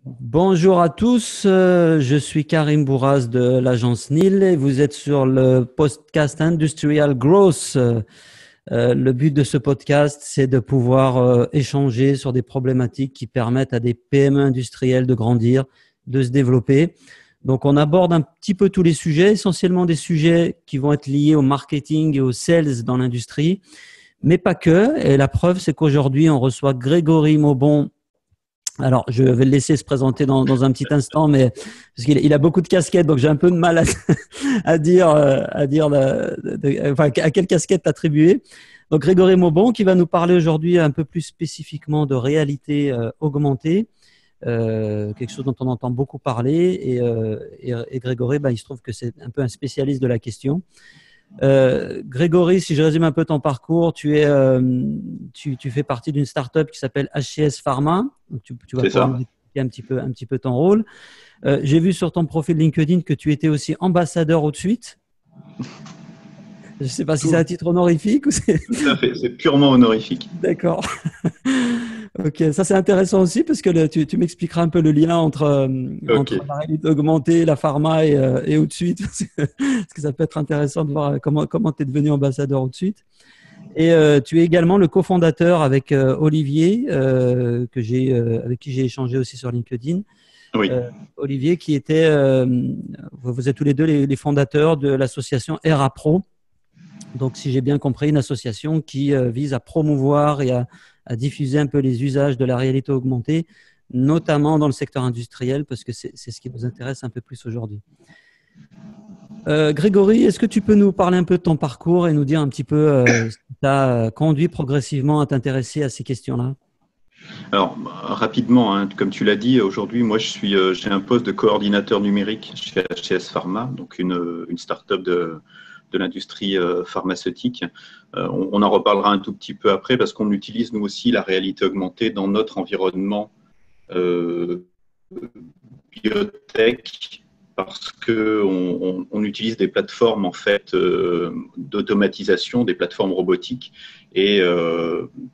Bonjour à tous, je suis Karim Bourraz de l'agence NIL et vous êtes sur le podcast Industrial Growth. Le but de ce podcast, c'est de pouvoir échanger sur des problématiques qui permettent à des PME industrielles de grandir, de se développer. Donc, on aborde un petit peu tous les sujets, essentiellement des sujets qui vont être liés au marketing et aux sales dans l'industrie, mais pas que. Et la preuve, c'est qu'aujourd'hui, on reçoit Grégory Maubon. Alors, je vais le laisser se présenter dans un petit instant, mais parce qu'il a beaucoup de casquettes, donc j'ai un peu de mal à dire à quelle casquette t'attribuer. Donc, Grégory Maubon qui va nous parler aujourd'hui un peu plus spécifiquement de réalité augmentée, quelque chose dont on entend beaucoup parler. Et Grégory, il se trouve que c'est un peu un spécialiste de la question. Grégory, si je résume un peu ton parcours, tu fais partie d'une start-up qui s'appelle HCS Pharma. Donc tu vas C'est pouvoir nous ça. expliquer un petit peu ton rôle. J'ai vu sur ton profil LinkedIn que tu étais aussi ambassadeur au de suite. Je ne sais pas si c'est Tout, à titre honorifique ou c'est… tout à fait. C'est purement honorifique. D'accord. Ok, ça c'est intéressant aussi parce que tu m'expliqueras un peu le lien Ok. entre la réalité augmentée, la pharma et au de suite. Parce que ça peut être intéressant de voir comment tu es devenu ambassadeur au de suite. Et tu es également le cofondateur avec Olivier, avec qui j'ai échangé aussi sur LinkedIn. Oui. Olivier, vous êtes tous les deux les fondateurs de l'association ERAPRO. Donc, si j'ai bien compris, une association qui vise à promouvoir et à diffuser un peu les usages de la réalité augmentée, notamment dans le secteur industriel, parce que c'est ce qui nous intéresse un peu plus aujourd'hui. Grégory, est-ce que tu peux nous parler un peu de ton parcours et nous dire un petit peu ce qui t'a conduit progressivement à t'intéresser à ces questions-là? Alors, rapidement, hein, comme tu l'as dit, aujourd'hui, moi, j'ai un poste de coordinateur numérique chez HCS Pharma, donc une start-up de l'industrie pharmaceutique. On en reparlera un tout petit peu après parce qu'on utilise, nous aussi, la réalité augmentée dans notre environnement euh, biotech parce qu'on utilise des plateformes en fait d'automatisation, des plateformes robotiques et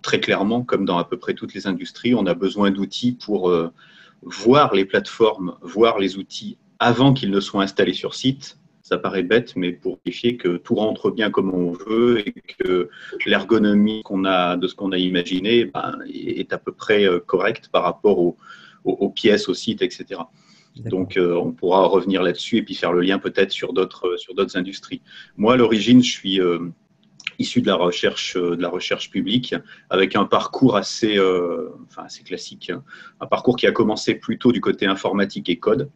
très clairement, comme dans à peu près toutes les industries, on a besoin d'outils pour voir les plateformes, voir les outils avant qu'ils ne soient installés sur site. Ça paraît bête, mais pour vérifier que tout rentre bien comme on veut et que l'ergonomie de ce qu'on a imaginé est à peu près correcte par rapport aux pièces, au site, etc. D'accord. Donc, on pourra revenir là-dessus et puis faire le lien peut-être sur d'autres industries. Moi, à l'origine, je suis issu de la recherche publique, avec un parcours assez classique, hein. Un parcours qui a commencé plutôt du côté informatique et code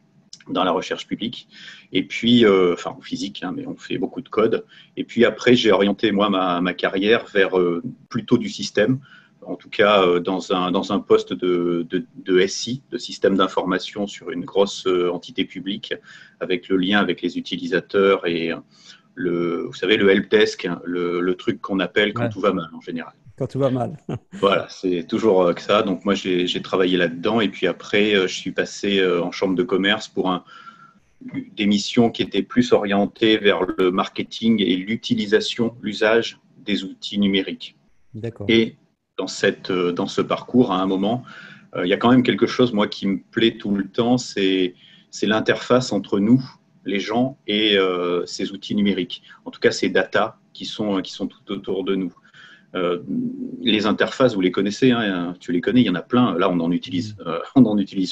dans la recherche publique, et puis, en physique, hein, mais on fait beaucoup de code. Et puis après, j'ai orienté moi ma carrière vers plutôt du système, en tout cas dans un poste de SI, de système d'information sur une grosse entité publique, avec le lien avec les utilisateurs et vous savez, le helpdesk, le truc qu'on appelle quand Ouais, tout va mal en général. quand tout va mal. Voilà, c'est toujours que ça. Donc moi, j'ai travaillé là-dedans et puis après, je suis passé en chambre de commerce pour des missions qui étaient plus orientées vers le marketing et l'utilisation, l'usage des outils numériques. D'accord. Et dans ce parcours, à un moment, il y a quand même quelque chose, moi, qui me plaît tout le temps, c'est l'interface entre nous, les gens, et ces outils numériques. En tout cas, ces data qui sont tout autour de nous. Euh, les interfaces, vous les connaissez, hein, tu les connais, il y en a plein. Là, on en utilise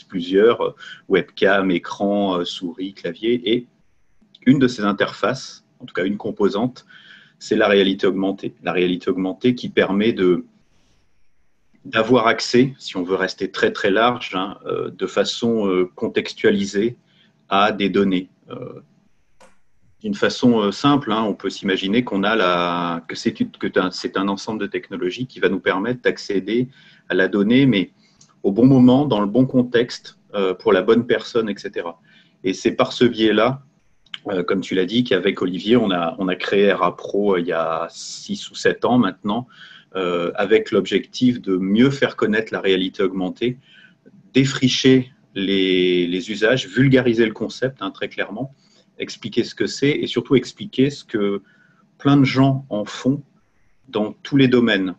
plusieurs, webcam, écran, souris, clavier. Et une de ces interfaces, en tout cas une composante, c'est la réalité augmentée. La réalité augmentée qui permet d'avoir accès, si on veut rester très très large, hein, de façon contextualisée à des données. D'une façon simple, hein, on peut s'imaginer que c'est un ensemble de technologies qui va nous permettre d'accéder à la donnée, mais au bon moment, dans le bon contexte, pour la bonne personne, etc. Et c'est par ce biais-là, comme tu l'as dit, qu'avec Olivier, on a créé RAPRO il y a 6 ou 7 ans maintenant, avec l'objectif de mieux faire connaître la réalité augmentée, défricher les usages, vulgariser le concept, hein, très clairement, expliquer ce que c'est et surtout expliquer ce que plein de gens en font dans tous les domaines.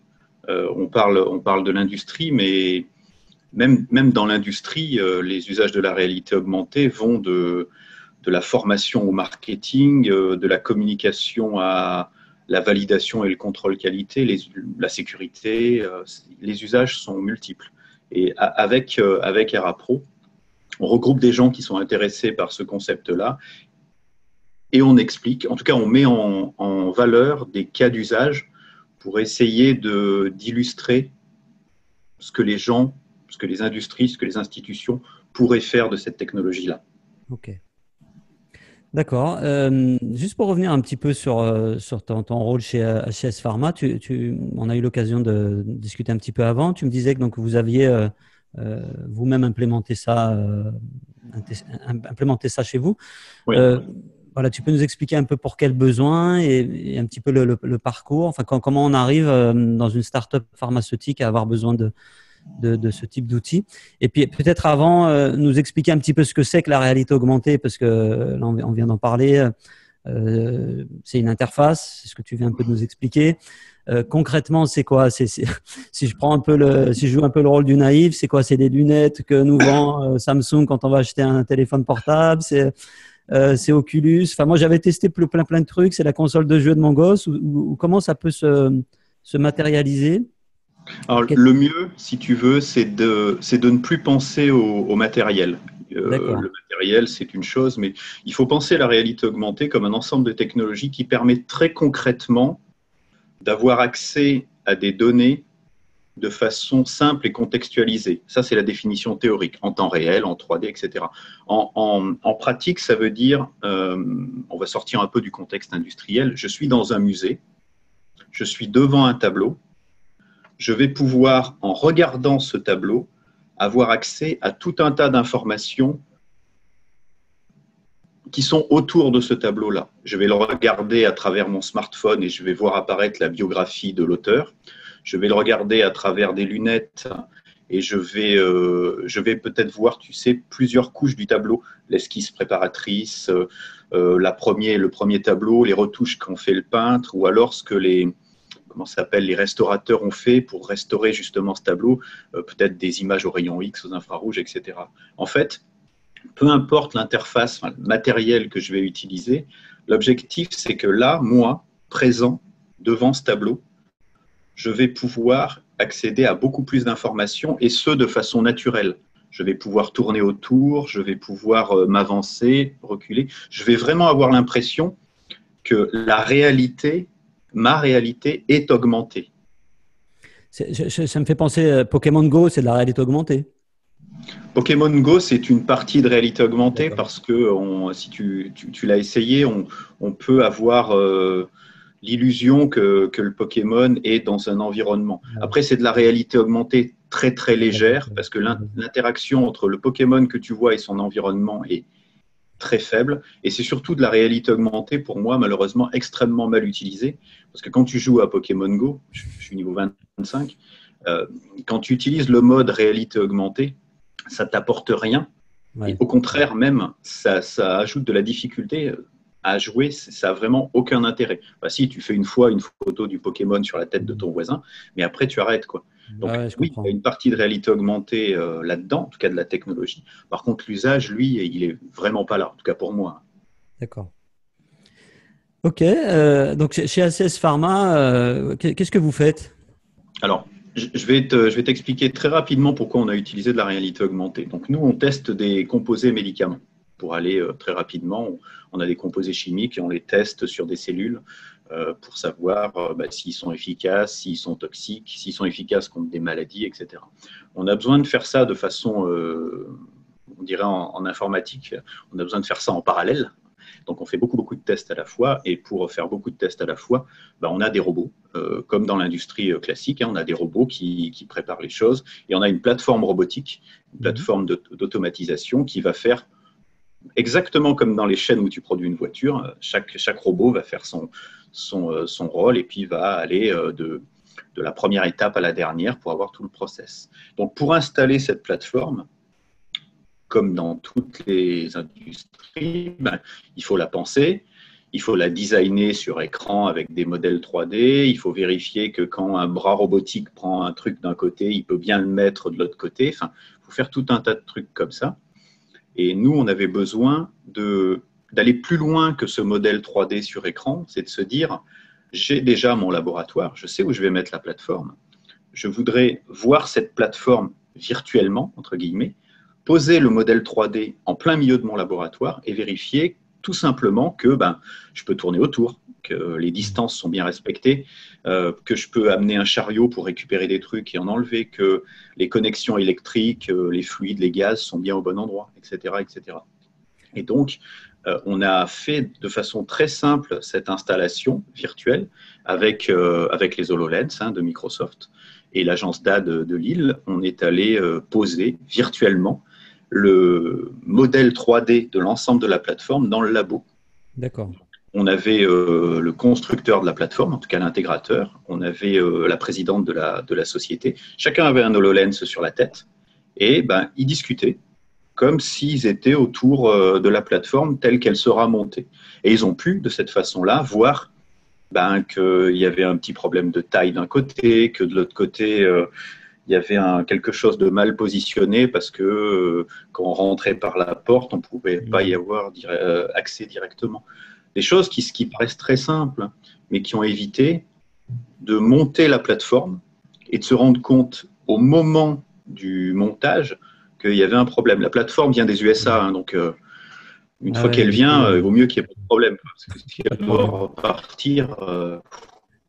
On parle de l'industrie, mais même dans l'industrie, les usages de la réalité augmentée vont de la formation au marketing, de la communication à la validation et le contrôle qualité, la sécurité. Les usages sont multiples. Et avec Airapro, on regroupe des gens qui sont intéressés par ce concept-là et on explique, en tout cas on met en valeur des cas d'usage pour essayer d'illustrer ce que les gens, ce que les industries, ce que les institutions pourraient faire de cette technologie-là. Ok. D'accord. Juste pour revenir un petit peu sur ton rôle chez HS Pharma, on a eu l'occasion de discuter un petit peu avant. Tu me disais que donc, vous aviez vous-même implémenté ça chez vous. Oui. Voilà, tu peux nous expliquer un peu pour quels besoins et un petit peu le parcours, enfin, comment on arrive dans une start-up pharmaceutique à avoir besoin de ce type d'outils. Et puis peut-être avant, nous expliquer un petit peu ce que c'est que la réalité augmentée, parce que là, on vient d'en parler. C'est une interface, c'est ce que tu viens un peu de nous expliquer. Concrètement, c'est quoi? Si je prends si je joue un peu le rôle du naïf, c'est quoi? C'est des lunettes que nous vend Samsung quand on va acheter un téléphone portable. C'est Oculus. Enfin, moi, j'avais testé plein de trucs. C'est la console de jeu de mon gosse. Ou comment ça peut se matérialiser? Alors, le mieux, si tu veux, c'est de ne plus penser au matériel. Le matériel, c'est une chose, mais il faut penser à la réalité augmentée comme un ensemble de technologies qui permet très concrètement d'avoir accès à des données de façon simple et contextualisée. Ça, c'est la définition théorique, en temps réel, en 3D, etc. En pratique, ça veut dire, on va sortir un peu du contexte industriel, je suis dans un musée, je suis devant un tableau, je vais pouvoir, en regardant ce tableau, avoir accès à tout un tas d'informations qui sont autour de ce tableau-là. Je vais le regarder à travers mon smartphone et je vais voir apparaître la biographie de l'auteur. Je vais le regarder à travers des lunettes et je vais peut-être voir, tu sais, plusieurs couches du tableau, l'esquisse préparatrice, le premier tableau, les retouches qu'ont fait le peintre, ou alors ce que les restaurateurs ont fait pour restaurer justement ce tableau, peut-être des images au rayon X, aux infrarouges, etc. En fait, peu importe l'interface matérielle que je vais utiliser, l'objectif, c'est que là, moi, présent devant ce tableau, je vais pouvoir accéder à beaucoup plus d'informations et ce, de façon naturelle. Je vais pouvoir tourner autour, je vais pouvoir m'avancer, reculer. Je vais vraiment avoir l'impression que ma réalité est augmentée. Ça me fait penser, Pokémon Go, c'est de la réalité augmentée. Pokémon Go, c'est une partie de réalité augmentée parce que si tu l'as essayé, on peut avoir l'illusion que le Pokémon est dans un environnement. Après, c'est de la réalité augmentée très très légère parce que l'interaction entre le Pokémon que tu vois et son environnement est très faible. Et c'est surtout de la réalité augmentée, pour moi, malheureusement, extrêmement mal utilisée. Parce que quand tu joues à Pokémon Go, je suis niveau 25, quand tu utilises le mode réalité augmentée, ça ne t'apporte rien. Ouais. Et au contraire, même, ça ajoute de la difficulté à jouer. Ça n'a vraiment aucun intérêt. Bah, si, tu fais une fois une photo du Pokémon sur la tête de ton voisin, mais après, tu arrêtes, quoi. Donc, oui, il y a une partie de réalité augmentée là-dedans, en tout cas de la technologie. Par contre, l'usage, lui, il n'est vraiment pas là, en tout cas pour moi. D'accord. OK. Donc, chez ACS Pharma, qu'est-ce que vous faites? Alors, je vais t'expliquer très rapidement pourquoi on a utilisé de la réalité augmentée. Donc, nous, on teste des composés médicaments. Pour aller très rapidement, on a des composés chimiques et on les teste sur des cellules pour savoir s'ils sont efficaces, s'ils sont toxiques, s'ils sont efficaces contre des maladies, etc. On a besoin de faire ça de façon, on dirait en informatique, on a besoin de faire ça en parallèle. Donc, on fait beaucoup de tests à la fois. Et pour faire beaucoup de tests à la fois, on a des robots. Comme dans l'industrie classique, on a des robots qui préparent les choses. Et on a une plateforme robotique, une plateforme d'automatisation qui va faire exactement comme dans les chaînes où tu produis une voiture. Chaque robot va faire son rôle et puis va aller de la première étape à la dernière pour avoir tout le process. Donc, pour installer cette plateforme, comme dans toutes les industries, il faut la penser, il faut la designer sur écran avec des modèles 3D, il faut vérifier que quand un bras robotique prend un truc d'un côté, il peut bien le mettre de l'autre côté. Enfin, il faut faire tout un tas de trucs comme ça. Et nous, on avait besoin d'aller plus loin que ce modèle 3D sur écran, c'est de se dire, j'ai déjà mon laboratoire, je sais où je vais mettre la plateforme. Je voudrais voir cette plateforme virtuellement, entre guillemets, poser le modèle 3D en plein milieu de mon laboratoire et vérifier tout simplement que je peux tourner autour, que les distances sont bien respectées, que je peux amener un chariot pour récupérer des trucs et en enlever, que les connexions électriques, les fluides, les gaz sont bien au bon endroit, etc. etc. Et donc, on a fait de façon très simple cette installation virtuelle avec les HoloLens de Microsoft et l'agence DAD de Lille. On est allé poser virtuellement le modèle 3D de l'ensemble de la plateforme dans le labo. D'accord. On avait le constructeur de la plateforme, en tout cas l'intégrateur. On avait la présidente de la société. Chacun avait un HoloLens sur la tête et ils discutaient comme s'ils étaient autour de la plateforme telle qu'elle sera montée. Et ils ont pu, de cette façon-là, voir qu'il y avait un petit problème de taille d'un côté, que de l'autre côté, il y avait quelque chose de mal positionné parce que quand on rentrait par la porte, on ne pouvait pas y avoir accès directement. Des choses qui paraissent très simples, mais qui ont évité de monter la plateforme et de se rendre compte au moment du montage qu'il y avait un problème. La plateforme vient des USA, donc une fois qu'elle vient, il vaut mieux qu'il n'y ait pas de problème. Parce que si elle doit repartir…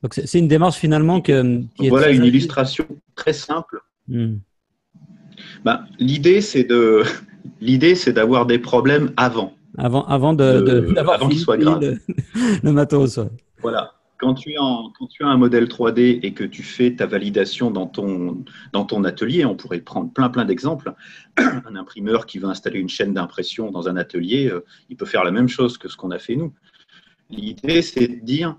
Donc, c'est une démarche finalement qui est voilà très une agile. illustration très simple. L'idée, c'est d'avoir des problèmes avant D'avoir qu'il soit grave. Le matos. Ouais. Voilà. Quand tu as un modèle 3D et que tu fais ta validation dans ton atelier, on pourrait prendre plein d'exemples. Un imprimeur qui veut installer une chaîne d'impression dans un atelier, il peut faire la même chose que ce qu'on a fait nous. L'idée, c'est de dire,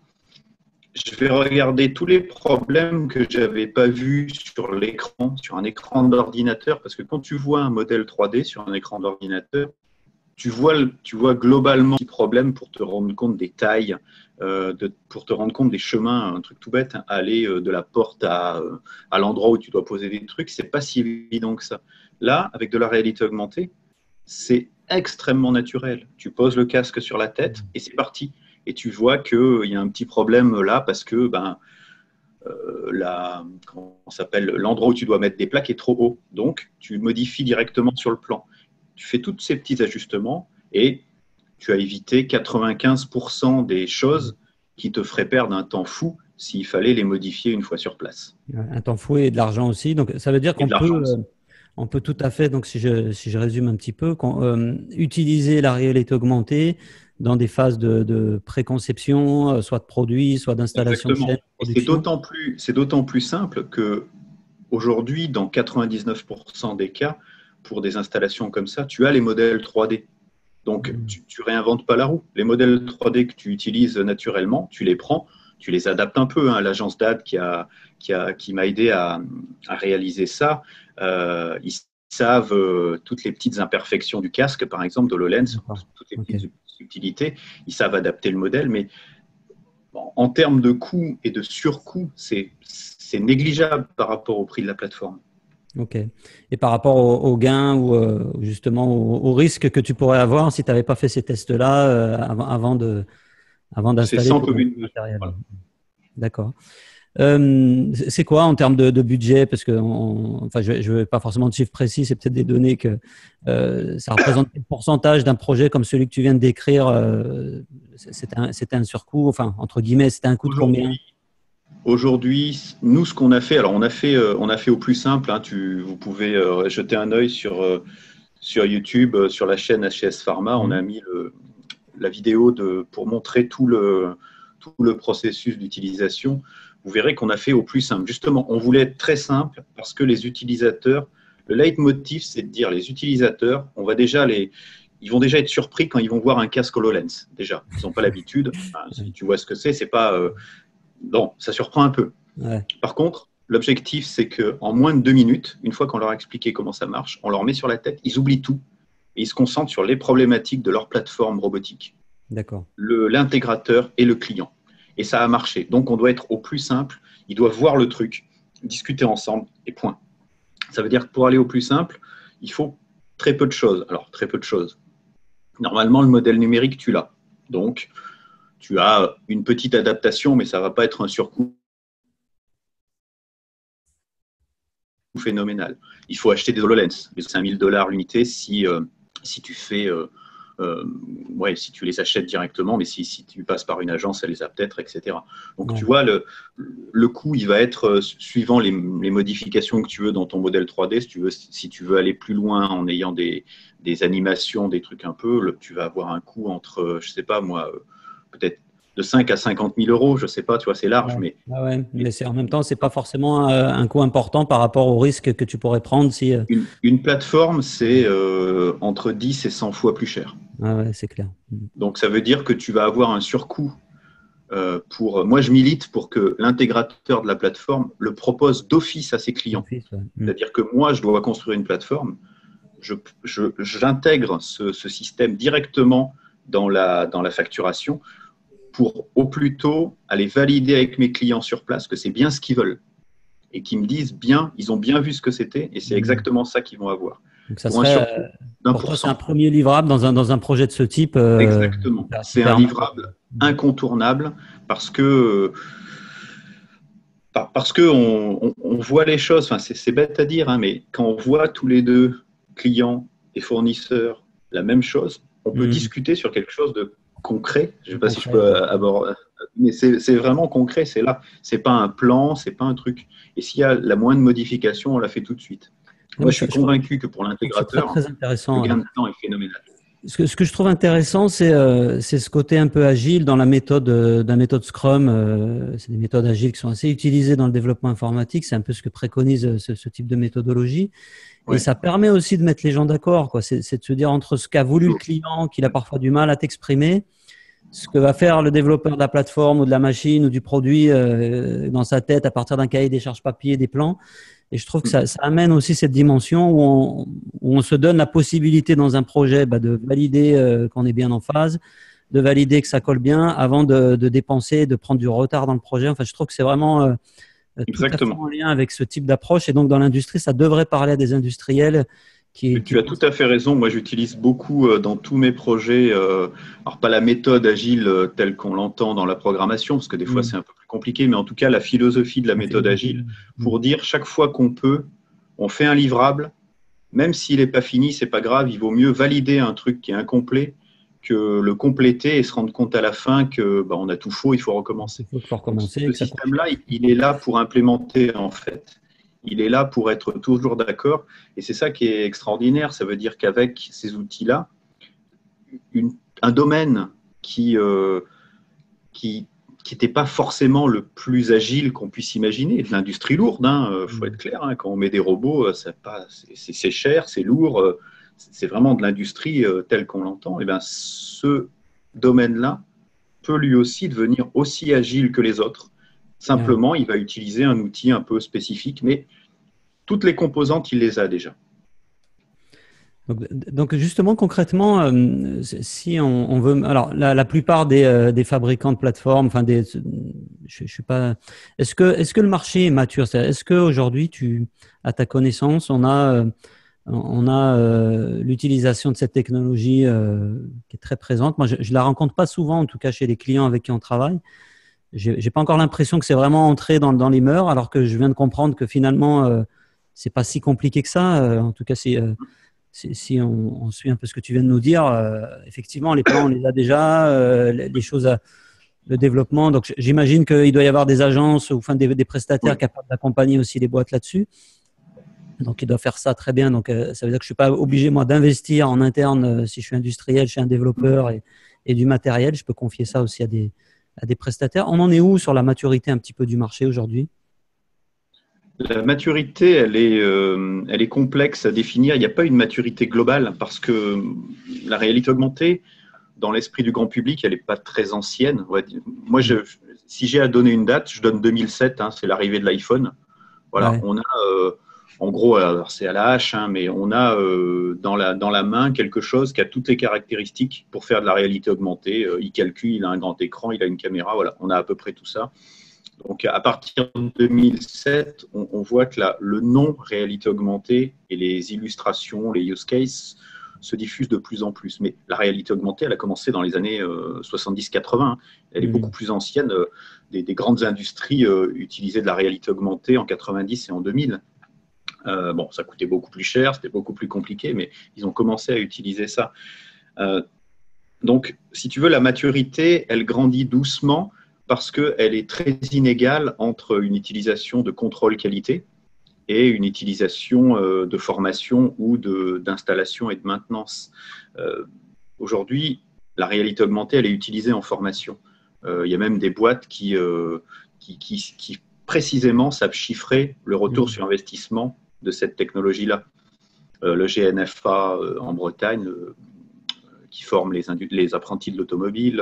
je vais regarder tous les problèmes que je n'avais pas vus sur l'écran, sur un écran d'ordinateur, parce que quand tu vois un modèle 3D sur un écran d'ordinateur, tu vois globalement les problèmes pour te rendre compte des tailles, pour te rendre compte des chemins, un truc tout bête, aller de la porte à l'endroit où tu dois poser des trucs, c'est pas si évident que ça. Là, avec de la réalité augmentée, c'est extrêmement naturel. Tu poses le casque sur la tête et c'est parti. Et tu vois qu'il y a un petit problème là parce que l'endroit où tu dois mettre des plaques est trop haut. Donc, tu modifies directement sur le plan. Tu fais tous ces petits ajustements et tu as évité 95% des choses qui te feraient perdre un temps fou s'il fallait les modifier une fois sur place. Un temps fou et de l'argent aussi. Donc, ça veut dire qu'on peut tout à fait, donc si je résume un petit peu, utiliser la réalité augmentée dans des phases de préconception, soit de produits, soit d'installation de chaîne. C'est d'autant plus simple qu'aujourd'hui, dans 99% des cas, pour des installations comme ça, tu as les modèles 3D. Donc, tu ne réinventes pas la roue. Les modèles 3D que tu utilises naturellement, tu les prends, tu les adaptes un peu. L'agence DAD qui m'a aidé à réaliser ça, ils savent toutes les petites imperfections du casque, par exemple, d'HoloLens, toutes les petites subtilités. Ils savent adapter le modèle, mais en termes de coût et de surcoût, c'est négligeable par rapport au prix de la plateforme. Ok. Et par rapport aux gains ou justement aux risques que tu pourrais avoir si tu n'avais pas fait ces tests-là avant d'installer ton matériel. Voilà. D'accord. C'est quoi en termes de budget? Parce que je ne veux pas forcément de chiffres précis, c'est peut-être des données que ça représente quel pourcentage d'un projet comme celui que tu viens de décrire. C'était un surcoût, enfin, entre guillemets, c'était un coût de combien? Aujourd'hui, nous, ce qu'on a fait, alors on a fait au plus simple. Vous pouvez jeter un œil sur YouTube, sur la chaîne HS Pharma. On a mis la vidéo pour montrer tout le processus d'utilisation. Vous verrez qu'on a fait au plus simple. Justement, on voulait être très simple parce que les utilisateurs, le leitmotiv, c'est de dire les utilisateurs, ils vont déjà être surpris quand ils vont voir un casque HoloLens. Déjà, ils n'ont pas l'habitude. Si tu vois ce que c'est pas… Bon, ça surprend un peu. Ouais. Par contre, l'objectif, c'est qu'en moins de 2 minutes, une fois qu'on leur a expliqué comment ça marche, on leur met sur la tête, ils oublient tout et ils se concentrent sur les problématiques de leur plateforme robotique. D'accord. l'intégrateur et le client. Et ça a marché. Donc, on doit être au plus simple. Ils doivent voir le truc, discuter ensemble et point. Ça veut dire que pour aller au plus simple, il faut très peu de choses. Alors, très peu de choses. Normalement, le modèle numérique, tu l'as. Donc, tu as une petite adaptation, mais ça ne va pas être un surcoût phénoménal. Il faut acheter des HoloLens, les $5 000 l'unité si tu fais, si tu les achètes directement, mais si tu passes par une agence, elle les a peut-être, etc. Donc, tu vois, le coût, il va être suivant les modifications que tu veux dans ton modèle 3D. Si tu veux aller plus loin en ayant des animations, des trucs un peu, tu vas avoir un coût entre, je ne sais pas moi, peut-être de 5 à 50 000 euros, je ne sais pas, tu vois, c'est large, mais… Mais en même temps, ce n'est pas forcément un coût important par rapport au risque que tu pourrais prendre si… Une plateforme, c'est entre 10 et 100 fois plus cher. C'est clair. Donc, ça veut dire que tu vas avoir un surcoût. Moi, je milite pour que l'intégrateur de la plateforme le propose d'office à ses clients. C'est-à-dire que moi, je dois construire une plateforme, j'intègre ce système directement dans la facturation pour au plus tôt aller valider avec mes clients sur place que c'est bien ce qu'ils veulent et qu'ils me disent bien, ils ont bien vu ce que c'était et c'est exactement ça qu'ils vont avoir. Donc, ça serait, pour toi, c'est un premier livrable dans un projet de ce type. Exactement. C'est un livrable incontournable parce que on voit les choses. Enfin, c'est bête à dire, hein, mais quand on voit tous les deux, clients et fournisseurs, la même chose, on peut discuter sur quelque chose de concret. Je ne sais pas si je peux aborder, mais c'est vraiment concret. C'est là. C'est pas un plan, c'est pas un truc. Et s'il y a la moindre modification, on la fait tout de suite. Moi, je suis convaincu que pour l'intégrateur, le gain de temps est phénoménal. Ce que je trouve intéressant, c'est ce côté un peu agile dans la méthode d'un méthode Scrum. C'est des méthodes agiles qui sont assez utilisées dans le développement informatique. C'est un peu ce que préconise ce type de méthodologie. Ouais. Et ça permet aussi de mettre les gens d'accord. C'est de se dire entre ce qu'a voulu le client, qu'il a parfois du mal à t'exprimer, ce que va faire le développeur de la plateforme ou de la machine ou du produit dans sa tête à partir d'un cahier des charges papier, des plans. Et je trouve que ça amène aussi cette dimension où on se donne la possibilité dans un projet de valider qu'on est bien en phase, de valider que ça colle bien avant de dépenser, de prendre du retard dans le projet. Enfin, je trouve que c'est vraiment tout à fait en lien avec ce type d'approche. Et donc, dans l'industrie, ça devrait parler à des industriels. Tu as tout à fait raison. Moi, j'utilise beaucoup dans tous mes projets, alors pas la méthode agile telle qu'on l'entend dans la programmation, parce que des fois, c'est un peu plus compliqué, mais en tout cas, la philosophie de la méthode agile, pour dire chaque fois qu'on peut, on fait un livrable, même s'il n'est pas fini, c'est pas grave, il vaut mieux valider un truc qui est incomplet que le compléter et se rendre compte à la fin que on a tout faux, il faut recommencer. Ce système-là, il est là pour implémenter, en fait. Il est là pour être toujours d'accord. Et c'est ça qui est extraordinaire. Ça veut dire qu'avec ces outils-là, un domaine qui n'était pas forcément le plus agile qu'on puisse imaginer, de l'industrie lourde, faut être clair, quand on met des robots, c'est cher, c'est lourd, c'est vraiment de l'industrie telle qu'on l'entend. Et bien, ce domaine-là peut lui aussi devenir aussi agile que les autres. Simplement, il va utiliser un outil un peu spécifique, mais toutes les composantes, il les a déjà. Donc justement, concrètement, si on veut… Alors, la plupart des fabricants de plateformes, enfin, je suis pas… Est-ce que le marché est mature? Est-ce qu'aujourd'hui, à ta connaissance, on a l'utilisation de cette technologie qui est très présente? Moi, je ne la rencontre pas souvent, en tout cas chez les clients avec qui on travaille. J'ai pas encore l'impression que c'est vraiment entré dans les mœurs, alors que je viens de comprendre que finalement, c'est pas si compliqué que ça. En tout cas, si on suit un peu ce que tu viens de nous dire, effectivement, les plans, on les a déjà, les choses, le développement. Donc, j'imagine qu'il doit y avoir des agences ou enfin des prestataires capables d'accompagner aussi les boîtes là-dessus. Donc, ils doivent faire ça très bien. Donc, ça veut dire que je suis pas obligé, moi, d'investir en interne si je suis industriel chez un développeur et du matériel. Je peux confier ça aussi à des prestataires. On en est où sur la maturité un petit peu du marché aujourd'hui? La maturité, elle est complexe à définir. Il n'y a pas une maturité globale parce que la réalité augmentée, dans l'esprit du grand public, elle n'est pas très ancienne. Moi, si j'ai à donner une date, je donne 2007, c'est l'arrivée de l'iPhone. Voilà, En gros, alors c'est à la hache, hein, mais on a dans la main quelque chose qui a toutes les caractéristiques pour faire de la réalité augmentée. Il calcule, il a un grand écran, il a une caméra, voilà, on a à peu près tout ça. Donc, à partir de 2007, on voit que le nom réalité augmentée et les illustrations, les use cases se diffusent de plus en plus. Mais la réalité augmentée, elle a commencé dans les années 70-80. Elle est beaucoup plus ancienne. Des grandes industries utilisaient de la réalité augmentée en 90 et en 2000. Bon, ça coûtait beaucoup plus cher, c'était beaucoup plus compliqué, mais ils ont commencé à utiliser ça. Donc, si tu veux, la maturité, elle grandit doucement parce qu'elle est très inégale entre une utilisation de contrôle qualité et une utilisation de formation ou d'installation et de maintenance. Aujourd'hui, la réalité augmentée, elle est utilisée en formation. Il y a même des boîtes qui précisément savent chiffrer le retour sur investissement de cette technologie-là. Le GNFA en Bretagne, qui forme les apprentis de l'automobile.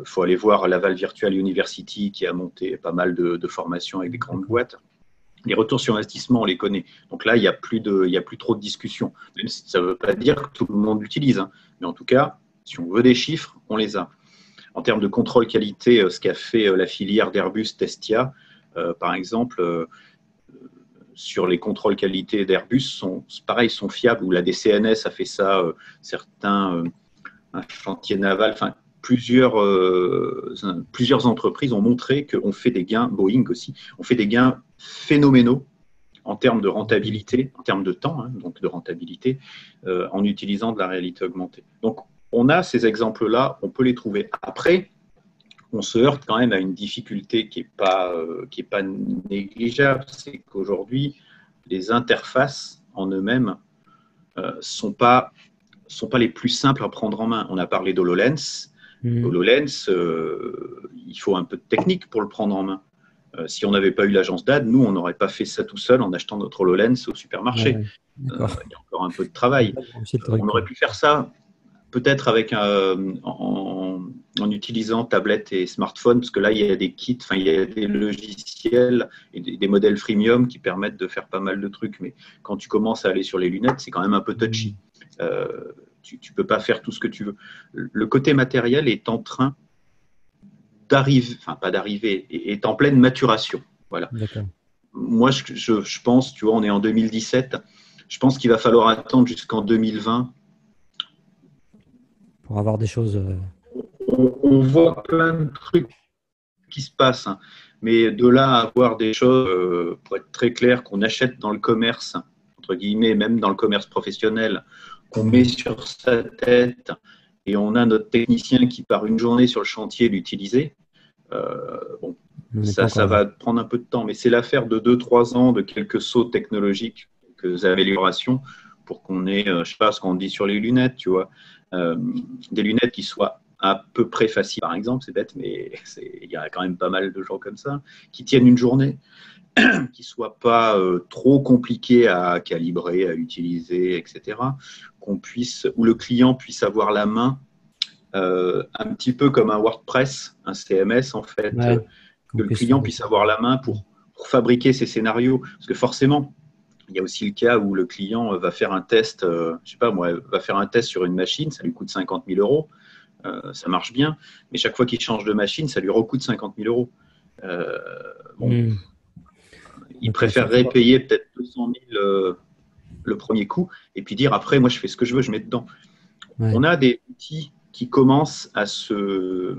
Faut aller voir Laval Virtual University qui a monté pas mal de formations avec des grandes boîtes. Les retours sur investissement, on les connaît. Donc là, il n'y a plus trop de discussion. Même si ça ne veut pas dire que tout le monde l'utilise, hein. Mais en tout cas, si on veut des chiffres, on les a. En termes de contrôle qualité, ce qu'a fait la filière d'Airbus Testia, par exemple, sur les contrôles qualité d'Airbus, sont fiables, ou la DCNS a fait ça, certains, un chantier naval, enfin, plusieurs entreprises ont montré qu'on fait des gains, Boeing aussi, on fait des gains phénoménaux en termes de rentabilité, en termes de temps, hein, donc de rentabilité, en utilisant de la réalité augmentée. Donc, on a ces exemples-là, on peut les trouver. Après, on se heurte quand même à une difficulté qui n'est pas négligeable, c'est qu'aujourd'hui, les interfaces en eux-mêmes sont pas les plus simples à prendre en main. On a parlé d'HoloLens. HoloLens, il faut un peu de technique pour le prendre en main. Si on n'avait pas eu l'agence DAD, nous, on n'aurait pas fait ça tout seul en achetant notre HoloLens au supermarché. Il y a encore un peu de travail. On aurait pu faire ça peut-être en utilisant tablettes et smartphones, parce que là, il y a des kits, il y a des logiciels et des modèles freemium qui permettent de faire pas mal de trucs. Mais quand tu commences à aller sur les lunettes, c'est quand même un peu touchy. Tu ne peux pas faire tout ce que tu veux. Le côté matériel est en train d'arriver, enfin pas d'arriver, est en pleine maturation. Voilà. Moi, je pense, tu vois, on est en 2017, je pense qu'il va falloir attendre jusqu'en 2020 pour avoir des choses. On voit plein de trucs qui se passent, hein. Mais de là à avoir des choses, pour être très clair, qu'on achète dans le commerce, entre guillemets, même dans le commerce professionnel, qu'on met sur sa tête et on a notre technicien qui part une journée sur le chantier l'utiliser, ça va prendre un peu de temps. Mais c'est l'affaire de 2-3 ans, de quelques sauts technologiques, quelques améliorations pour qu'on ait, je ne sais pas ce qu'on dit sur les lunettes, tu vois, des lunettes qui soient à peu près faciles, par exemple, c'est bête, mais il y a quand même pas mal de gens comme ça, qui tiennent une journée, qui ne soient pas trop compliquées à calibrer, à utiliser, etc. Où le client puisse avoir la main, un petit peu comme un WordPress, un CMS en fait, que le client puisse avoir la main pour fabriquer ses scénarios. Parce que forcément, il y a aussi le cas où le client va faire un test, va faire un test sur une machine, ça lui coûte 50 000 euros. Ça marche bien, mais chaque fois qu'il change de machine, ça lui recoûte 50 000 euros. Il préférerait payer peut-être 200 000 le premier coup et puis dire après, moi je fais ce que je veux, je mets dedans. On a des outils qui commencent à se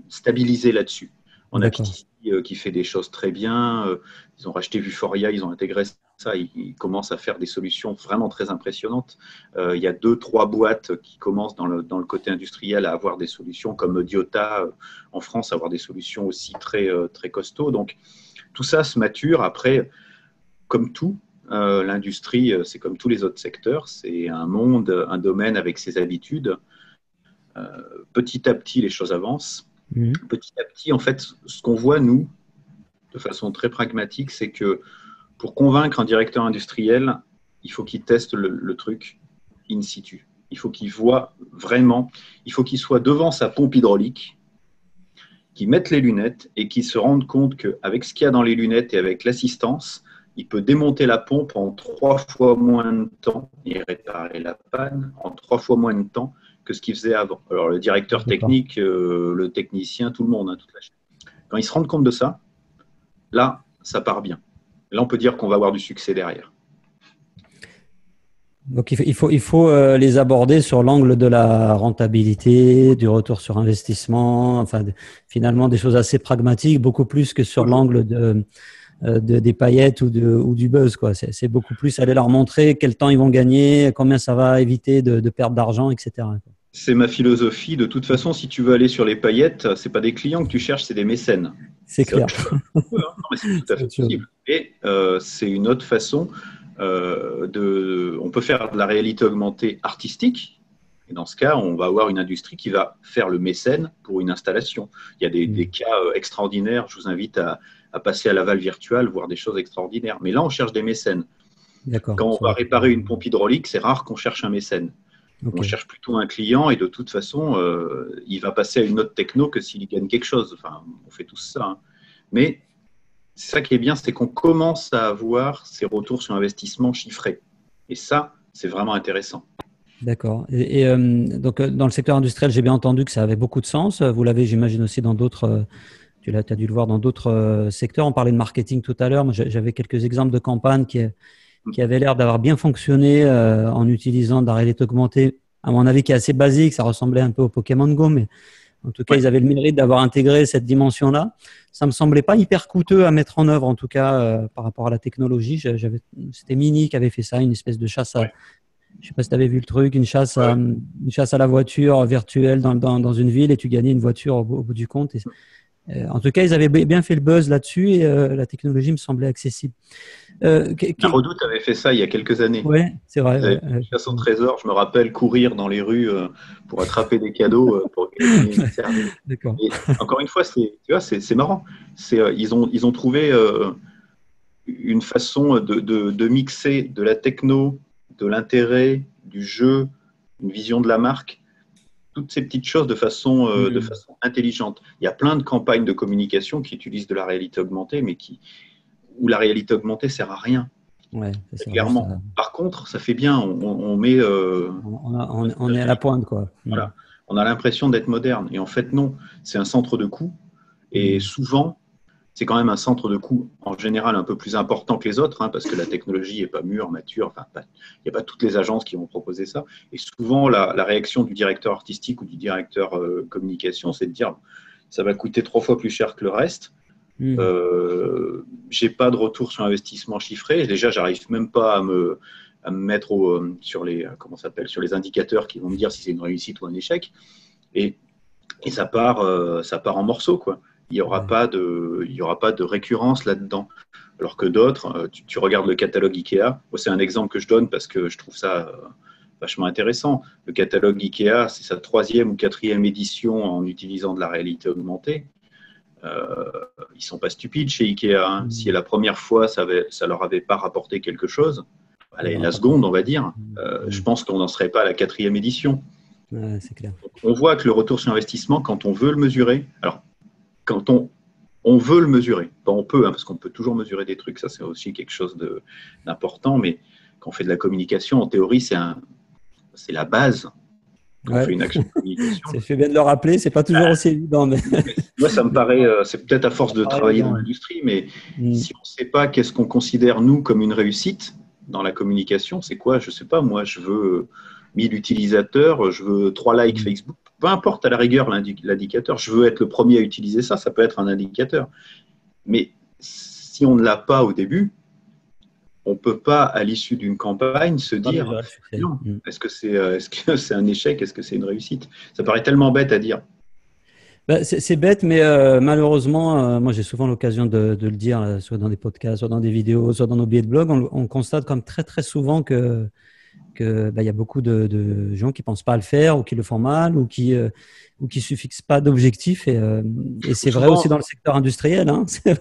stabiliser là-dessus. On a PTC qui fait des choses très bien. Ils ont racheté Vuforia, ils ont intégré ça. Ils commencent à faire des solutions vraiment très impressionnantes. Il y a 2-3 boîtes qui commencent dans le côté industriel à avoir des solutions, comme Diota en France, à avoir des solutions aussi très, très costauds. Donc, tout ça se mature. Après, comme tout, l'industrie, c'est comme tous les autres secteurs. C'est un monde, un domaine avec ses habitudes. Petit à petit, les choses avancent. Petit à petit, en fait, ce qu'on voit, nous, de façon très pragmatique, c'est que pour convaincre un directeur industriel, il faut qu'il teste le truc in situ. Il faut qu'il voit vraiment, il faut qu'il soit devant sa pompe hydraulique, qu'il mette les lunettes et qu'il se rende compte qu'avec ce qu'il y a dans les lunettes et avec l'assistance, il peut démonter la pompe en 3 fois moins de temps et réparer la panne en 3 fois moins de temps que ce qu'il faisait avant. Alors, le directeur technique, le technicien, tout le monde, toute la chaîne. Quand ils se rendent compte de ça, là, ça part bien. Là, on peut dire qu'on va avoir du succès derrière. Donc, il faut les aborder sur l'angle de la rentabilité, du retour sur investissement, enfin, finalement, des choses assez pragmatiques, beaucoup plus que sur l'angle des paillettes ou du buzz, quoi. C'est beaucoup plus aller leur montrer quel temps ils vont gagner, combien ça va éviter de perdre d'argent, etc. C'est ma philosophie. De toute façon, si tu veux aller sur les paillettes, c'est pas des clients que tu cherches, c'est des mécènes. C'est clair. Non, mais c'est tout à fait possible. Et c'est une autre façon on peut faire de la réalité augmentée artistique. Et dans ce cas, on va avoir une industrie qui va faire le mécène pour une installation. Il y a des cas extraordinaires. Je vous invite à passer à Laval Virtual, voir des choses extraordinaires. Mais là, on cherche des mécènes. Quand on va réparer une pompe hydraulique, c'est rare qu'on cherche un mécène. Okay. On cherche plutôt un client et de toute façon, il va passer à une autre techno que s'il gagne quelque chose. Enfin, on fait tous ça. Hein. Mais c'est ça qui est bien, c'est qu'on commence à avoir ces retours sur investissement chiffrés. Et ça, c'est vraiment intéressant. D'accord. Et donc, dans le secteur industriel, j'ai bien entendu que ça avait beaucoup de sens. Vous l'avez, j'imagine, aussi dans d'autres… Tu as dû le voir dans d'autres secteurs. On parlait de marketing tout à l'heure. Moi, j'avais quelques exemples de campagnes qui avaient l'air d'avoir bien fonctionné en utilisant de la réalité augmentée, à mon avis, qui est assez basique. Ça ressemblait un peu au Pokémon Go, mais en tout cas, ils avaient le mérite d'avoir intégré cette dimension-là. Ça me semblait pas hyper coûteux à mettre en œuvre, en tout cas, par rapport à la technologie. C'était Mini qui avait fait ça, une espèce de chasse à… Je sais pas si tu avais vu le truc, une chasse à la voiture virtuelle dans une ville et tu gagnais une voiture au bout du compte. En tout cas, ils avaient bien fait le buzz là-dessus et la technologie me semblait accessible. La Redoute avait fait ça il y a quelques années. Oui, c'est vrai. Chasse au trésor, je me rappelle courir dans les rues pour attraper des cadeaux pour gagner une service. D'accord. Et encore une fois, c'est marrant. Ils ont trouvé une façon de mixer de la techno, de l'intérêt, du jeu, une vision de la marque, toutes ces petites choses de façon intelligente. Il y a plein de campagnes de communication qui utilisent de la réalité augmentée, mais où la réalité augmentée ne sert à rien. Ouais, clairement. Ça. Par contre, ça fait bien. On met. On est à la pointe, quoi. Voilà. On a l'impression d'être moderne. Et en fait, non. C'est un centre de coût. Et souvent, c'est quand même un centre de coût en général un peu plus important que les autres, hein, parce que la technologie n'est pas mûre, mature. Enfin, il n'y a pas toutes les agences qui vont proposer ça. Et souvent, la réaction du directeur artistique ou du directeur communication, c'est de dire ça va coûter 3 fois plus cher que le reste. J'ai pas de retour sur investissement chiffré. Déjà, j'arrive même pas à me mettre sur les indicateurs qui vont me dire si c'est une réussite ou un échec. Et ça part en morceaux, quoi. Il y aura pas de récurrence là-dedans. Alors que d'autres, tu regardes le catalogue Ikea. Moi, c'est un exemple que je donne parce que je trouve ça vachement intéressant. Le catalogue Ikea, c'est sa 3e ou 4e édition en utilisant de la réalité augmentée. Ils sont pas stupides chez Ikea. Hein. Si la première fois, ça leur avait pas rapporté quelque chose, la seconde, on va dire, je pense qu'on n'en serait pas à la 4e édition. Ouais, c'est clair. On voit que le retour sur investissement, quand on veut le mesurer, alors quand on veut le mesurer, pas on peut, hein, parce qu'on peut toujours mesurer des trucs, ça c'est aussi quelque chose d'important, mais quand on fait de la communication, en théorie, c'est la base. Quand on fait une action de communication. C'est fait bien de le rappeler, c'est pas toujours aussi évident. Mais… Moi, ça me paraît, c'est peut-être à force de travailler dans l'industrie, mais si on ne sait pas qu'est-ce qu'on considère, nous, comme une réussite dans la communication, c'est quoi? Je ne sais pas, moi, je veux 1000 utilisateurs, je veux 3 likes Facebook, peu importe à la rigueur l'indicateur, je veux être le premier à utiliser ça, ça peut être un indicateur. Mais si on ne l'a pas au début, on ne peut pas, à l'issue d'une campagne, se dire non, est-ce que c'est un échec, est-ce que c'est une réussite? Ça paraît tellement bête à dire. C'est bête, mais malheureusement, moi j'ai souvent l'occasion de le dire, soit dans des podcasts, soit dans des vidéos, soit dans nos billets de blog, on constate comme très très souvent que y a beaucoup de gens qui pensent pas à le faire ou qui le font mal ou qui se fixent pas d'objectifs et c'est vrai aussi dans le secteur industriel. Hein. C'est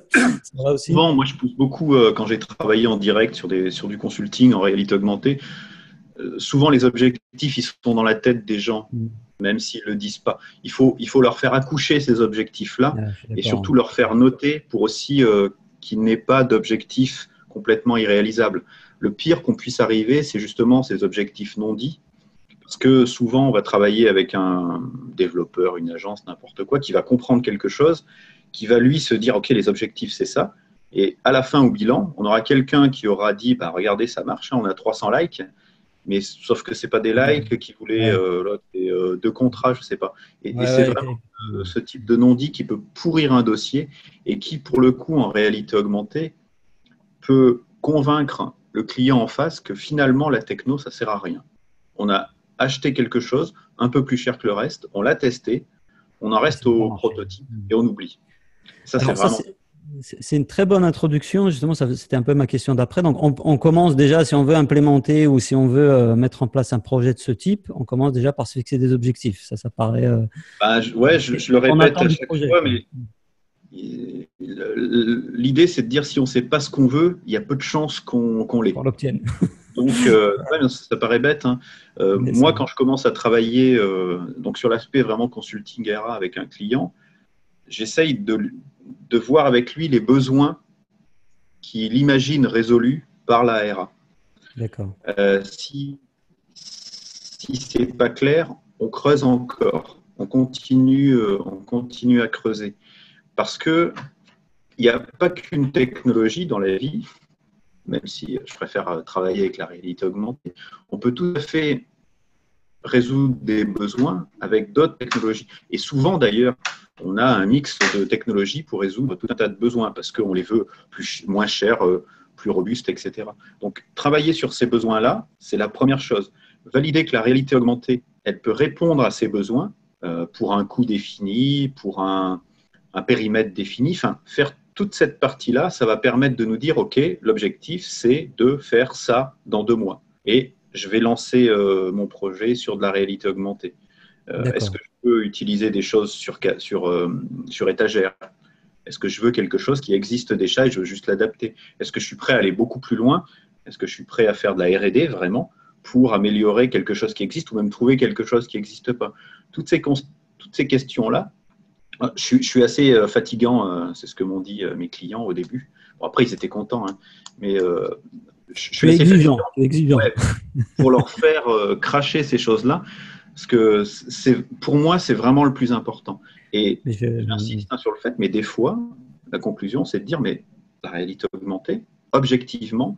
vrai aussi. Souvent, moi je pousse beaucoup quand j'ai travaillé en direct sur du consulting en réalité augmentée. Souvent les objectifs ils sont dans la tête des gens. Même s'ils ne le disent pas. Il faut leur faire accoucher ces objectifs-là et surtout leur faire noter pour aussi qu'il n'ait pas d'objectifs complètement irréalisable. Le pire qu'on puisse arriver, c'est justement ces objectifs non dits. Parce que souvent, on va travailler avec un développeur, une agence, n'importe quoi, qui va comprendre quelque chose, qui va lui se dire, OK, les objectifs, c'est ça. Et à la fin, au bilan, on aura quelqu'un qui aura dit, bah, regardez, ça marche, on a 300 likes, mais sauf que ce n'est pas des likes qui voulaient l'autre, et 2 contrats, je ne sais pas. Et c'est vraiment ce type de non-dit qui peut pourrir un dossier et qui, pour le coup, en réalité augmentée, peut convaincre le client en face que finalement, la techno, ça ne sert à rien. On a acheté quelque chose un peu plus cher que le reste, on l'a testé, on en reste au prototype et on oublie. Ça, c'est vraiment… C'est une très bonne introduction. Justement, c'était un peu ma question d'après. Donc, on commence déjà, si on veut implémenter ou si on veut mettre en place un projet de ce type, on commence déjà par se fixer des objectifs. Ça paraît… je le répète à chaque fois, mais l'idée, c'est de dire si on ne sait pas ce qu'on veut, il y a peu de chances qu'on l'ait. Qu'on l'obtienne. Donc, ça paraît bête. Hein. Moi, quand je commence à travailler donc sur l'aspect vraiment consulting RA avec un client, j'essaye de voir avec lui les besoins qu'il imagine résolus par la RA. D'accord. Si ce n'est pas clair, on creuse encore. On continue à creuser. Parce qu'il n'y a pas qu'une technologie dans la vie, même si je préfère travailler avec la réalité augmentée, on peut tout à fait résoudre des besoins avec d'autres technologies. Et souvent, d'ailleurs, on a un mix de technologies pour résoudre tout un tas de besoins parce qu'on les veut moins chers, plus robustes, etc. Donc, travailler sur ces besoins-là, c'est la première chose. Valider que la réalité augmentée, elle peut répondre à ces besoins pour un coût défini, pour un périmètre défini, enfin, faire toute cette partie-là, ça va permettre de nous dire, OK, l'objectif, c'est de faire ça dans 2 mois. Et je vais lancer mon projet sur de la réalité augmentée. Est-ce que je peux utiliser des choses sur étagère? Est-ce que je veux quelque chose qui existe déjà et je veux juste l'adapter? Est-ce que je suis prêt à aller beaucoup plus loin? Est-ce que je suis prêt à faire de la R&D vraiment pour améliorer quelque chose qui existe ou même trouver quelque chose qui n'existe pas? Toutes ces questions-là, je suis assez fatigant, c'est ce que m'ont dit mes clients au début. Bon, après, ils étaient contents, hein, mais je suis assez exigeant. Ouais, pour leur faire cracher ces choses-là, parce que pour moi, c'est vraiment le plus important. Et j'insiste sur le fait, mais des fois, la conclusion, c'est de dire, mais la réalité augmentée, objectivement,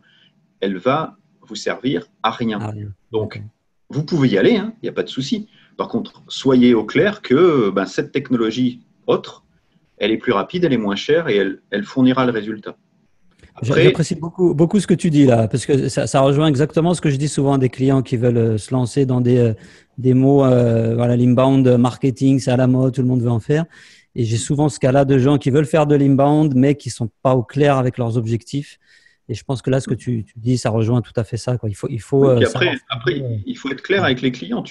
elle va vous servir à rien. Donc, vous pouvez y aller, il n'y a pas de souci. Par contre, soyez au clair que cette technologie autre, elle est plus rapide, elle est moins chère et elle fournira le résultat. J'apprécie beaucoup ce que tu dis là, parce que ça rejoint exactement ce que je dis souvent à des clients qui veulent se lancer dans des mots, l'inbound marketing, c'est à la mode, tout le monde veut en faire. Et j'ai souvent ce cas-là de gens qui veulent faire de l'inbound, mais qui sont pas au clair avec leurs objectifs. Et je pense que là, ce que tu dis, ça rejoint tout à fait ça, quoi. Il faut. Après, il faut être clair avec les clients.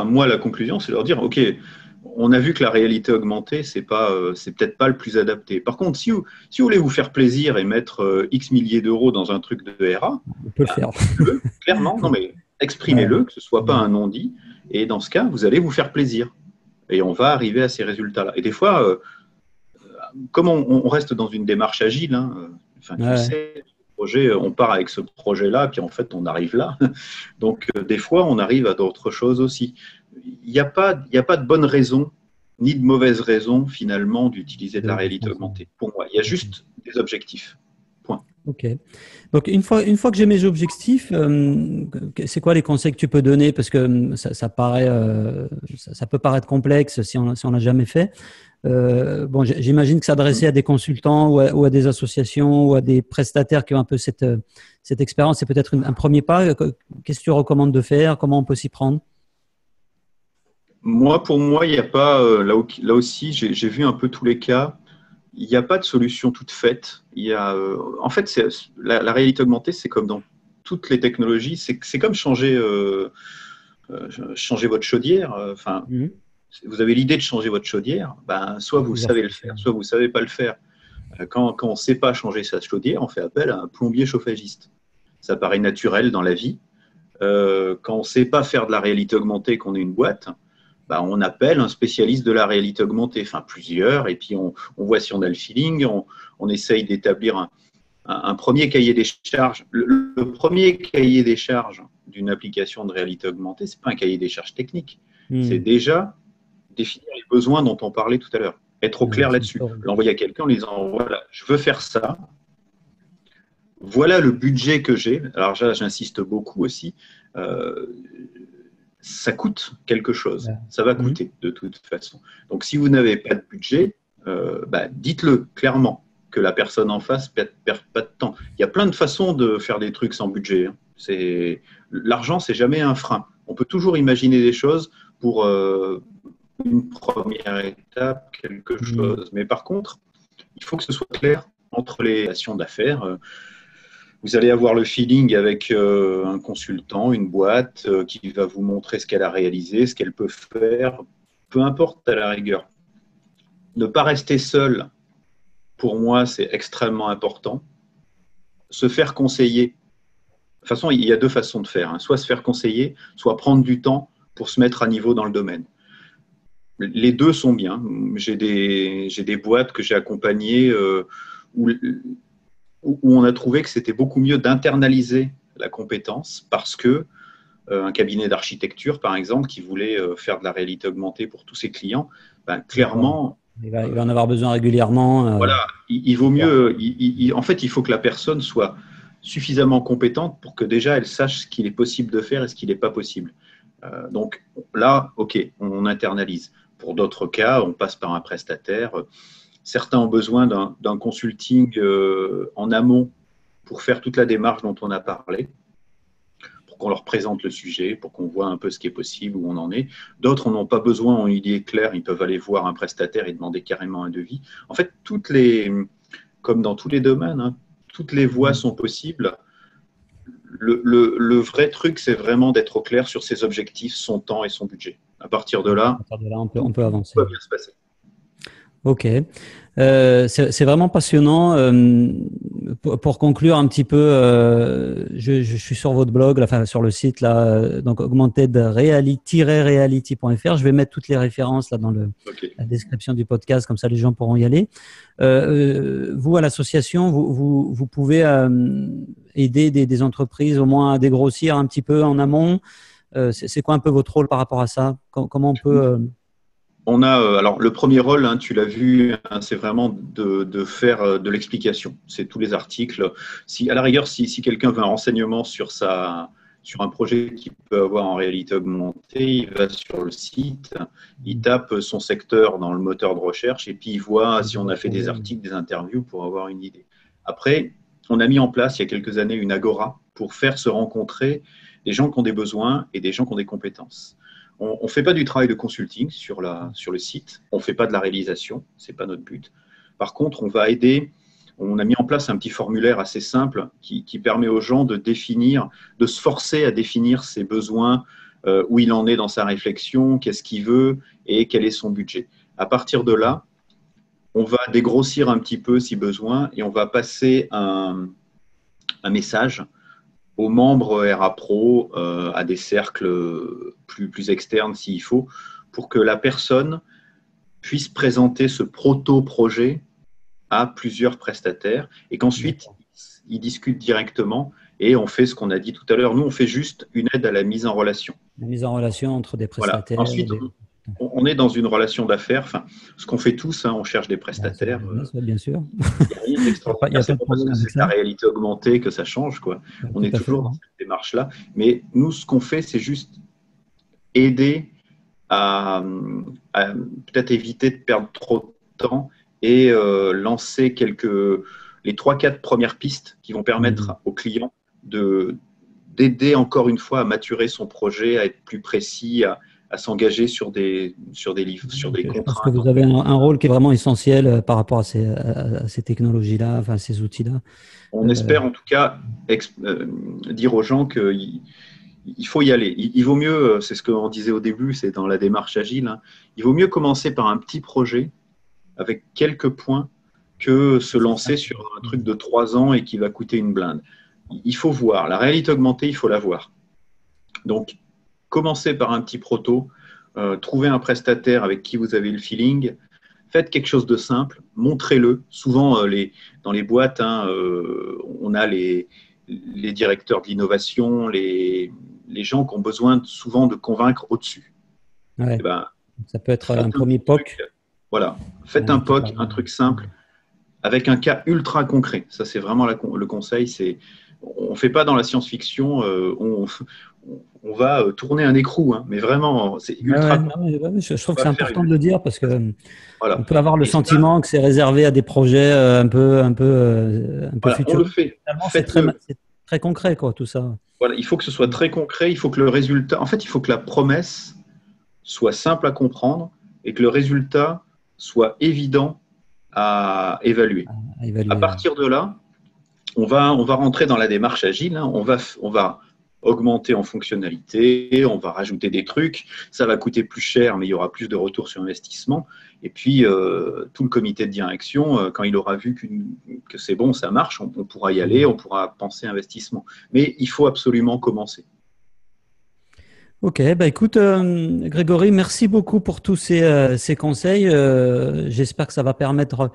Moi, la conclusion, c'est leur dire, OK, on a vu que la réalité augmentée, c'est peut-être pas le plus adapté. Par contre, si vous voulez vous faire plaisir et mettre X milliers d'euros dans un truc de RA, on peut le faire. Clairement, non mais exprimez-le, que ce soit pas un non-dit. Et dans ce cas, vous allez vous faire plaisir. Et on va arriver à ces résultats-là. Et des fois, comme on reste dans une démarche agile, tu sais, on part avec ce projet-là, puis en fait, on arrive là. Donc, des fois, on arrive à d'autres choses aussi. Il n'y a pas de bonne raison, ni de mauvaise raison, finalement, d'utiliser de la réalité augmentée. Pour moi, il y a juste des objectifs. Point. OK. Donc, une fois que j'ai mes objectifs, c'est quoi les conseils que tu peux donner? Parce que ça peut paraître complexe si on l'a jamais fait. J'imagine que s'adresser à des consultants ou à des associations ou à des prestataires qui ont un peu cette expérience, c'est peut-être un premier pas. Qu'est-ce que tu recommandes de faire? Comment on peut s'y prendre? Pour moi, il n'y a pas, là aussi, j'ai vu un peu tous les cas, il n'y a pas de solution toute faite. En fait, la réalité augmentée, c'est comme dans toutes les technologies, c'est comme changer votre chaudière. Vous avez l'idée de changer votre chaudière, soit vous savez le faire, soit vous ne savez pas le faire. Quand on ne sait pas changer sa chaudière, on fait appel à un plombier chauffagiste. Ça paraît naturel dans la vie. Quand on ne sait pas faire de la réalité augmentée, qu'on est une boîte, on appelle un spécialiste de la réalité augmentée, plusieurs, et puis on voit si on a le feeling, on essaye d'établir un premier cahier des charges. Le premier cahier des charges d'une application de réalité augmentée, ce n'est pas un cahier des charges technique. C'est déjà définir les besoins dont on parlait tout à l'heure. Être au clair là-dessus. L'envoyer à quelqu'un en lui disant, voilà, je veux faire ça. Voilà le budget que j'ai. Alors là, j'insiste beaucoup aussi. Ça coûte quelque chose. Ça va coûter de toute façon. Donc, si vous n'avez pas de budget, dites-le clairement, que la personne en face ne perd pas de temps. Il y a plein de façons de faire des trucs sans budget. L'argent, c'est jamais un frein. On peut toujours imaginer des choses pour une première étape, quelque chose. Mais par contre, il faut que ce soit clair entre les relations d'affaires. Vous allez avoir le feeling avec un consultant, une boîte qui va vous montrer ce qu'elle a réalisé, ce qu'elle peut faire, peu importe à la rigueur. Ne pas rester seul, pour moi, c'est extrêmement important. Se faire conseiller. De toute façon, il y a deux façons de faire. Soit se faire conseiller, soit prendre du temps pour se mettre à niveau dans le domaine. Les deux sont bien. J'ai des boîtes que j'ai accompagnées où on a trouvé que c'était beaucoup mieux d'internaliser la compétence parce que un cabinet d'architecture, par exemple, qui voulait faire de la réalité augmentée pour tous ses clients, clairement… Il va en avoir besoin régulièrement. Voilà, il vaut mieux… en fait, il faut que la personne soit suffisamment compétente pour que déjà elle sache ce qu'il est possible de faire et ce qui n'est pas possible. Donc là, OK, on internalise. Pour d'autres cas, on passe par un prestataire. Certains ont besoin d'un consulting en amont pour faire toute la démarche dont on a parlé, pour qu'on leur présente le sujet, pour qu'on voit un peu ce qui est possible, où on en est. D'autres n'ont pas besoin, ont une idée claire, ils peuvent aller voir un prestataire et demander carrément un devis. En fait, comme dans tous les domaines, toutes les voies sont possibles. Le vrai truc, c'est vraiment d'être au clair sur ses objectifs, son temps et son budget. À partir de là, on peut avancer. Tout va bien se passer. Ok, c'est vraiment passionnant. Pour conclure un petit peu, je suis sur votre blog, enfin sur le site là, donc augmented-reality.fr. Je vais mettre toutes les références là dans la description du podcast, comme ça les gens pourront y aller. Vous à l'association, vous pouvez aider des entreprises au moins à dégrossir un petit peu en amont. C'est quoi un peu votre rôle par rapport à ça? Comment on peut On a, alors le premier rôle, tu l'as vu, c'est vraiment de faire de l'explication. C'est tous les articles. À la rigueur, si quelqu'un veut un renseignement sur un projet qu'il peut avoir en réalité augmentée, il va sur le site, il tape son secteur dans le moteur de recherche et puis il voit si on a fait des articles, des interviews pour avoir une idée. Après, on a mis en place il y a quelques années une agora pour faire se rencontrer des gens qui ont des besoins et des gens qui ont des compétences. On ne fait pas du travail de consulting sur le site, on ne fait pas de la réalisation, ce n'est pas notre but. Par contre, on va aider, on a mis en place un petit formulaire assez simple qui permet aux gens de se forcer à définir ses besoins, où il en est dans sa réflexion, qu'est-ce qu'il veut et quel est son budget. À partir de là, on va dégrossir un petit peu si besoin et on va passer un message aux membres RA Pro, à des cercles plus externes s'il faut, pour que la personne puisse présenter ce proto-projet à plusieurs prestataires et qu'ensuite, ils discutent directement et on fait ce qu'on a dit tout à l'heure. Nous, on fait juste une aide à la mise en relation. La mise en relation entre des prestataires. Voilà. Ensuite, on est dans une relation d'affaires. Enfin, ce qu'on fait tous, on cherche des prestataires. Bien sûr. Il y a rien d'extraordinaire. C'est pas parce que c'est la réalité augmentée que ça change, quoi. On est toujours dans cette démarche-là. Mais nous, ce qu'on fait, c'est juste aider à peut-être éviter de perdre trop de temps et lancer les 3-4 premières pistes qui vont permettre aux clients d'aider encore une fois à maturer son projet, à être plus précis, à s'engager sur des livres, sur des contrats. Je pense que vous avez un rôle qui est vraiment essentiel par rapport à ces technologies-là, enfin ces outils-là. On espère en tout cas dire aux gens qu'il faut y aller. Il vaut mieux, c'est ce qu'on disait au début, c'est dans la démarche agile, il vaut mieux commencer par un petit projet avec quelques points que se lancer sur un truc de 3 ans et qui va coûter une blinde. Il faut voir. La réalité augmentée, il faut la voir. Donc, commencez par un petit proto, trouvez un prestataire avec qui vous avez le feeling, Faites quelque chose de simple, montrez-le. Souvent, dans les boîtes, on a les directeurs de l'innovation, les gens qui ont besoin souvent de convaincre au-dessus. Ouais. Eh ben, ça peut être un premier POC. Voilà, faites un POC, un truc simple, avec un cas ultra concret. Ça, c'est vraiment le conseil. On ne fait pas dans la science-fiction, on va tourner un écrou, mais vraiment, c'est ultra concret. Je trouve que c'est important de le dire parce que voilà. On peut avoir le sentiment que c'est réservé à des projets un peu voilà, futurs. On le fait. C'est très concret, quoi, tout ça. Voilà, il faut que ce soit très concret. Il faut que le résultat, en fait, il faut que la promesse soit simple à comprendre et que le résultat soit évident à évaluer. À partir de là, on va rentrer dans la démarche agile. On va augmenter en fonctionnalité, on va rajouter des trucs, ça va coûter plus cher, mais il y aura plus de retour sur investissement. Et puis, tout le comité de direction, quand il aura vu que c'est bon, ça marche, on pourra y aller, on pourra penser investissement. Mais il faut absolument commencer. Ok, écoute, Grégory, merci beaucoup pour tous ces conseils. J'espère que ça va permettre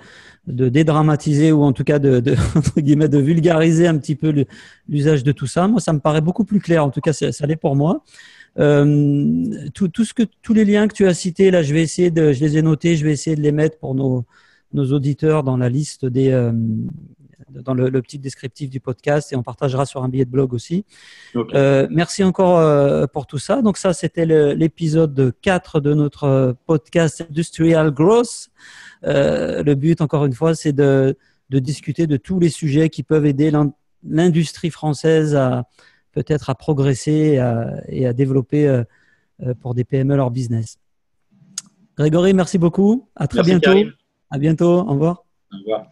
de dédramatiser ou en tout cas entre guillemets, de vulgariser un petit peu l'usage de tout ça. Moi, ça me paraît beaucoup plus clair. En tout cas, ça l'est pour moi. Tous les liens que tu as cités, là, je les ai notés. Je vais essayer de les mettre pour nos auditeurs dans la liste dans le petit descriptif du podcast et on partagera sur un billet de blog aussi. Okay. Merci encore pour tout ça. Donc ça, c'était l'épisode 4 de notre podcast Industrial Growth. Le but, encore une fois, c'est de discuter de tous les sujets qui peuvent aider l'industrie française peut-être à progresser et à développer pour des PME leur business. Grégory, merci beaucoup. À très bientôt. Karim. À bientôt. Au revoir. Au revoir.